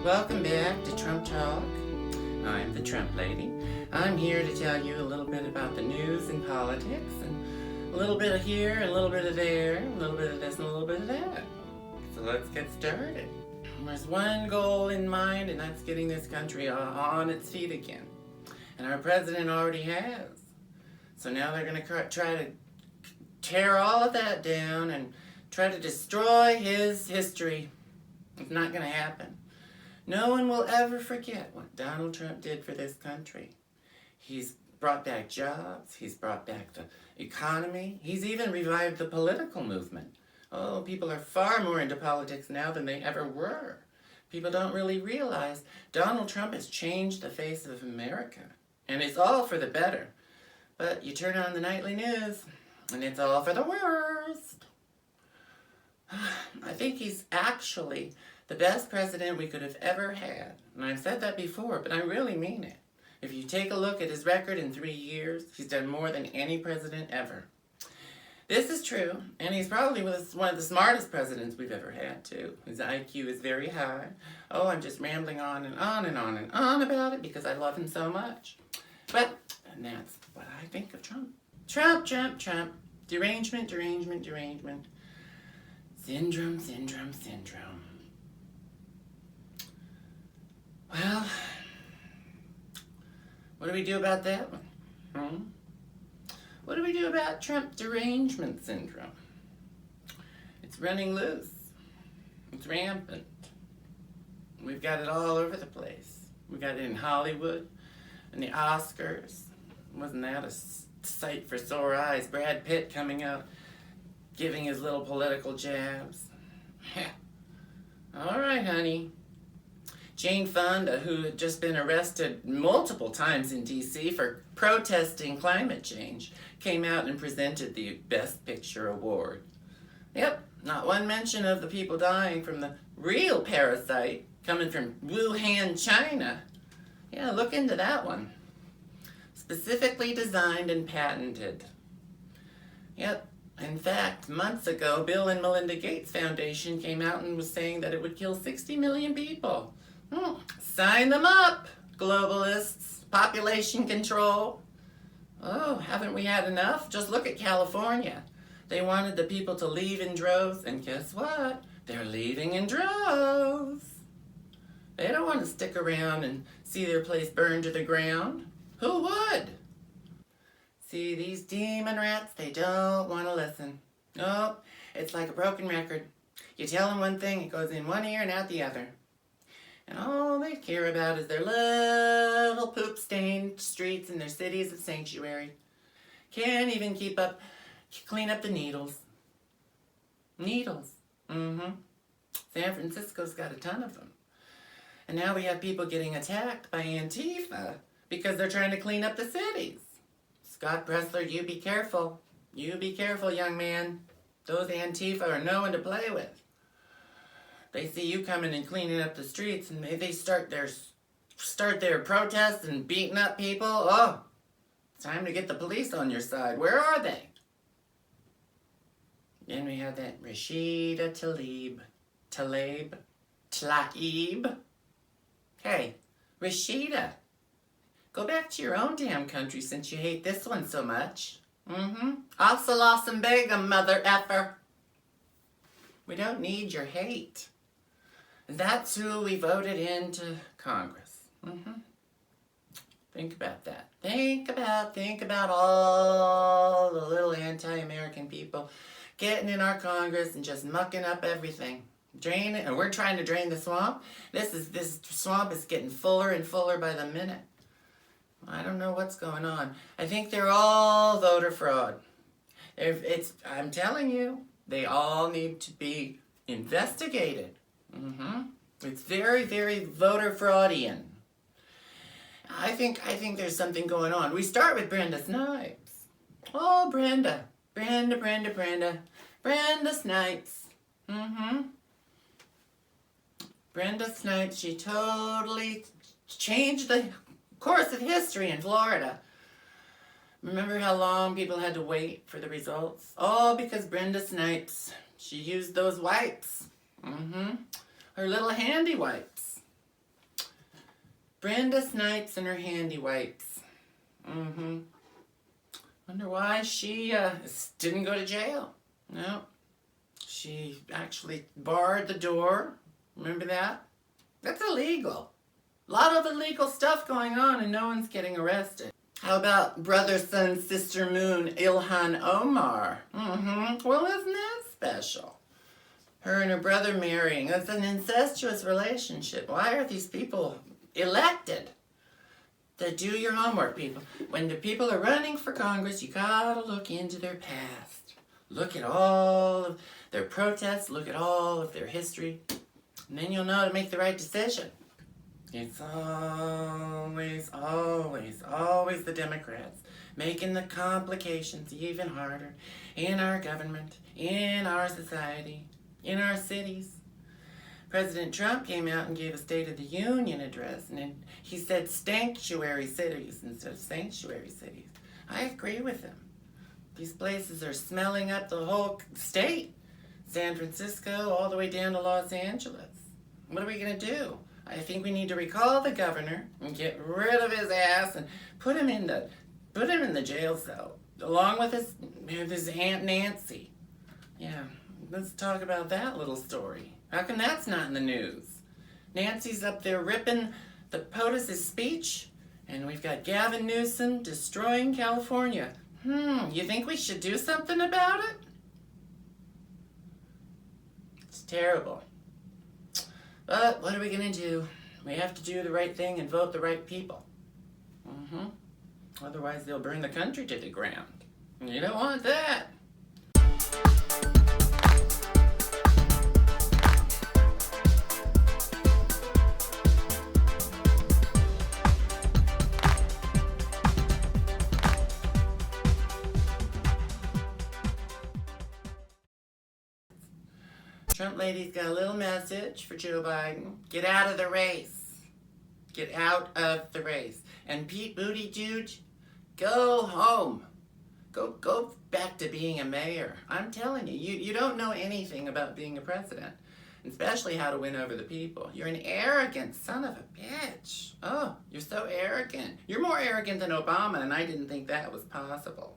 Welcome back to Trump Talk. I'm the TrumpLady. I'm here to tell you a little bit about the news and politics, and a little bit of here, and a little bit of there, a little bit of this, and a little bit of that. So let's get started. There's one goal in mind, and that's getting this country on its feet again. And our president already has. So now they're going to try to tear all of that down and try to destroy his history. It's not going to happen. No one will ever forget what Donald Trump did for this country. He's brought back jobs. He's brought back the economy. He's even revived the political movement. Oh, people are far more into politics now than they ever were. People don't really realize Donald Trump has changed the face of America. And it's all for the better. But you turn on the nightly news, and it's all for the worst. I think he's actually the best president we could have ever had. And I've said that before, but I really mean it. If you take a look at his record in 3 years, he's done more than any president ever. This is true, and he's probably one of the smartest presidents we've ever had, too. His IQ is very high. Oh, I'm just rambling on and on and on and on about it because I love him so much. And that's what I think of Trump. Trump. Derangement. Syndrome. Well, what do we do about that one? What do we do about Trump derangement syndrome? It's running loose. It's rampant. We've got it all over the place. We've got it in Hollywood and the Oscars. Wasn't that a sight for sore eyes? Brad Pitt coming out, giving his little political jabs. All right, honey. Jane Fonda, who had just been arrested multiple times in D.C. for protesting climate change, came out and presented the Best Picture award. Yep, not one mention of the people dying from the real parasite coming from Wuhan, China. Yeah, look into that one. Specifically designed and patented. Yep, in fact, months ago, Bill and Melinda Gates Foundation came out and was saying that it would kill 60 million people. Sign them up, globalists. Population control. Oh, haven't we had enough? Just look at California. They wanted the people to leave in droves, and guess what? They're leaving in droves. They don't want to stick around and see their place burned to the ground. Who would? See, these demon rats, they don't want to listen. Nope, it's like a broken record. You tell them one thing, it goes in one ear and out the other. And all they care about is their little poop-stained streets and their cities of sanctuary. Can't even clean up the needles. Needles. San Francisco's got a ton of them. And now we have people getting attacked by Antifa because they're trying to clean up the cities. Scott Pressler, you be careful. You be careful, young man. Those Antifa are no one to play with. They see you coming and cleaning up the streets, and they start their protests and beating up people. Oh, it's time to get the police on your side. Where are they? Then we have that Rashida Tlaib. Hey, Rashida, go back to your own damn country since you hate this one so much. Al-Salasam Begum, mother effer. We don't need your hate. That's who we voted into Congress. Think about that. Think about all the little anti-American people getting in our Congress and just mucking up everything. Drain it, and we're trying to drain the swamp. This swamp is getting fuller and fuller by the minute. I don't know what's going on. I think they're all voter fraud. I'm telling you, they all need to be investigated. It's very, very voter fraudian. I think there's something going on. We start with Brenda Snipes. Oh, Brenda Snipes. Brenda Snipes, she totally changed the course of history in Florida. Remember how long people had to wait for the results? All because Brenda Snipes, she used those wipes. Her little handy wipes. Brenda Snipes and her handy wipes. Wonder why she didn't go to jail. No. She actually barred the door. Remember that? That's illegal. A lot of illegal stuff going on and no one's getting arrested. How about brother, sun, sister, moon, Ilhan Omar? Well, isn't that special? Her and her brother marrying. That's an incestuous relationship. Why are these people elected? To do your homework, people. When the people are running for Congress, you gotta look into their past. Look at all of their protests, look at all of their history, and then you'll know how to make the right decision. It's always, always, always the Democrats making the complications even harder in our government, in our society, in our cities. President Trump came out and gave a State of the Union address, and he said sanctuary cities instead of sanctuary cities. I agree with him. These places are smelling up the whole state. San Francisco all the way down to Los Angeles. What are we going to do? I think we need to recall the governor and get rid of his ass and put him in the jail cell along with his Aunt Nancy. Yeah, let's talk about that little story. How come that's not in the news? Nancy's up there ripping the POTUS's speech, and we've got Gavin Newsom destroying California. You think we should do something about it? It's terrible. But what are we going to do? We have to do the right thing and vote the right people. Otherwise, they'll burn the country to the ground. You don't want that. TrumpLady's got a little message for Joe Biden. Get out of the race. Get out of the race. And Pete Buttigieg, go home. Go back to being a mayor. I'm telling you, you don't know anything about being a president, especially how to win over the people. You're an arrogant son of a bitch. Oh, you're so arrogant. You're more arrogant than Obama, and I didn't think that was possible.